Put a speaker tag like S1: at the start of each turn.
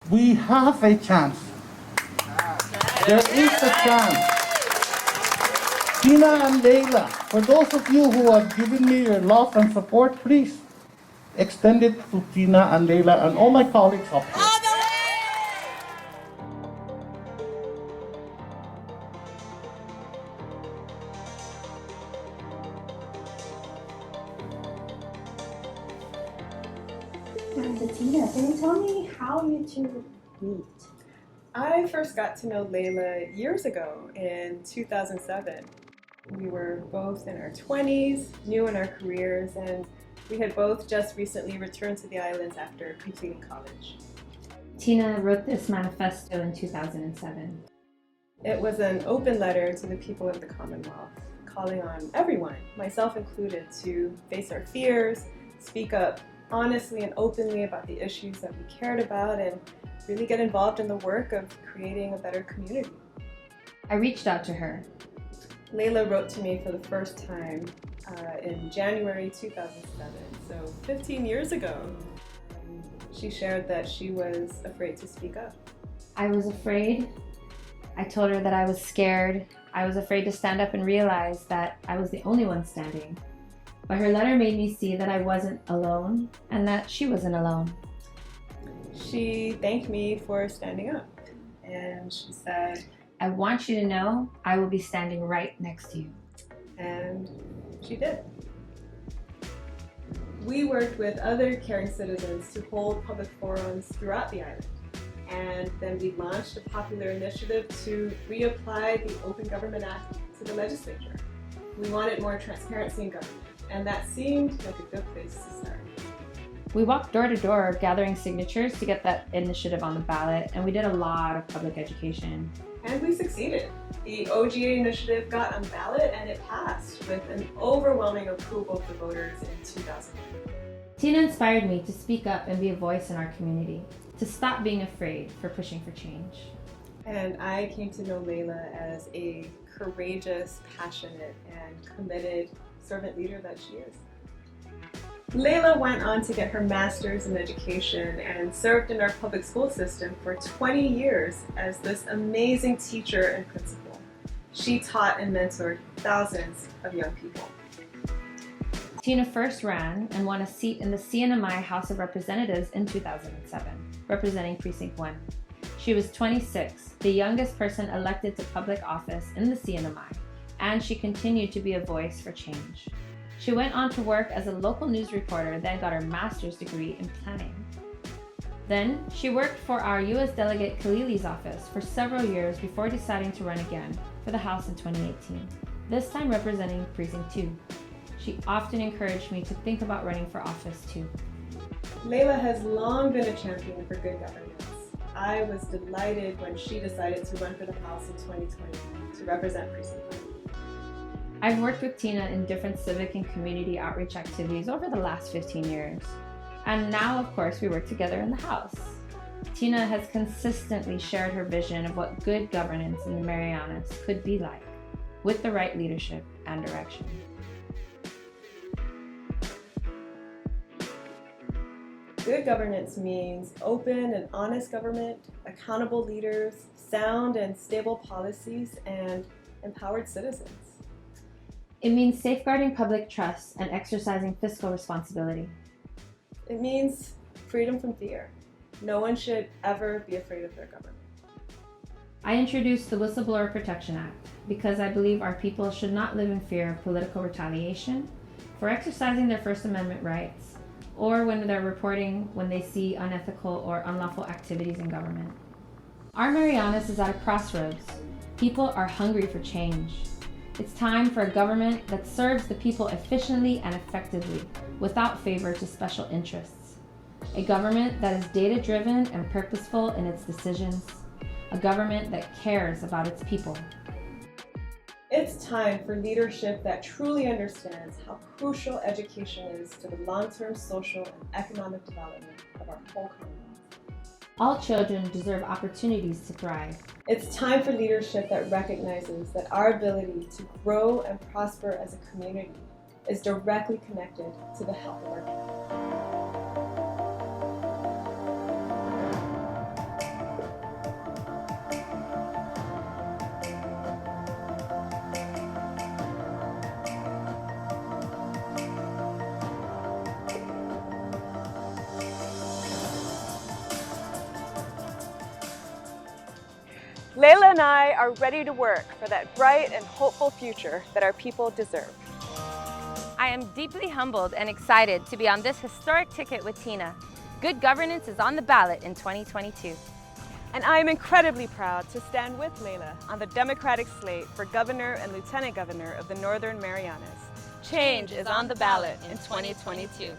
S1: We have a chance. There is a chance. Tina and Leila, for those of you who have given me your love and support, please extend it to Tina and Leila and all my colleagues up here.
S2: Tina, can you tell me how you two meet?
S3: I first got to know Leila years ago in 2007. We were both in our 20s, new in our careers, and we had both just recently returned to the islands after completing college.
S2: Tina wrote this manifesto in 2007.
S3: It was an open letter to the people of the Commonwealth, calling on everyone, myself included, to face our fears, speak up honestly and openly about the issues that we cared about, and really get involved in the work of creating a better community.
S2: I reached out to her.
S3: Leila wrote to me for the first time in January 2007, so 15 years ago. She shared that she was afraid to speak up.
S2: I was afraid. I told her that I was scared. I was afraid to stand up and realize that I was the only one standing. But her letter made me see that I wasn't alone and that she wasn't alone.
S3: She thanked me for standing up, and she said,
S2: I want you to know I will be standing right next to you.
S3: And she did. We worked with other caring citizens to hold public forums throughout the island, and then we launched a popular initiative to reapply the Open Government Act to the legislature. We wanted more transparency in government, and that seemed like a good place to start.
S2: We walked door to door gathering signatures to get that initiative on the ballot, and we did a lot of public education.
S3: And we succeeded. The OGA initiative got on ballot and it passed with an overwhelming approval of the voters in 2001.
S2: Tina inspired me to speak up and be a voice in our community, to stop being afraid for pushing for change.
S3: And I came to know Leila as a courageous, passionate, and committed servant leader that she is. Leila went on to get her master's in education and served in our public school system for 20 years as this amazing teacher and principal. She taught and mentored thousands of young people.
S2: Tina first ran and won a seat in the CNMI House of Representatives in 2007, representing Precinct 1. She was 26, the youngest person elected to public office in the CNMI, and she continued to be a voice for change. She went on to work as a local news reporter, then got her master's degree in planning. Then, she worked for our U.S. Delegate Khalili's office for several years before deciding to run again for the House in 2018, this time representing Precinct 2. She often encouraged me to think about running for office too.
S3: Leila has long been a champion for good governance. I was delighted when she decided to run for the House in 2020 to represent Precinct 1.
S2: I've worked with Tina in different civic and community outreach activities over the last 15 years. And now, of course, we work together in the House. Tina has consistently shared her vision of what good governance in the Marianas could be like, with the right leadership and direction.
S3: Good governance means open and honest government, accountable leaders, sound and stable policies, and empowered citizens.
S2: It means safeguarding public trust and exercising fiscal responsibility.
S3: It means freedom from fear. No one should ever be afraid of their government.
S2: I introduced the Whistleblower Protection Act because I believe our people should not live in fear of political retaliation for exercising their First Amendment rights, or when they're reporting when they see unethical or unlawful activities in government. Our Marianas is at a crossroads. People are hungry for change. It's time for a government that serves the people efficiently and effectively, without favor to special interests. A government that is data-driven and purposeful in its decisions. A government that cares about its people.
S3: It's time for leadership that truly understands how crucial education is to the long-term social and economic development of our whole Commonwealth.
S2: All children deserve opportunities to thrive.
S3: It's time for leadership that recognizes that our ability to grow and prosper as a community is directly connected to the health of our people. Leila and I are ready to work for that bright and hopeful future that our people deserve.
S2: I am deeply humbled and excited to be on this historic ticket with Tina. Good governance is on the ballot in 2022.
S3: And I am incredibly proud to stand with Leila on the Democratic slate for Governor and Lieutenant Governor of the Northern Marianas.
S2: Change is on the ballot in 2022.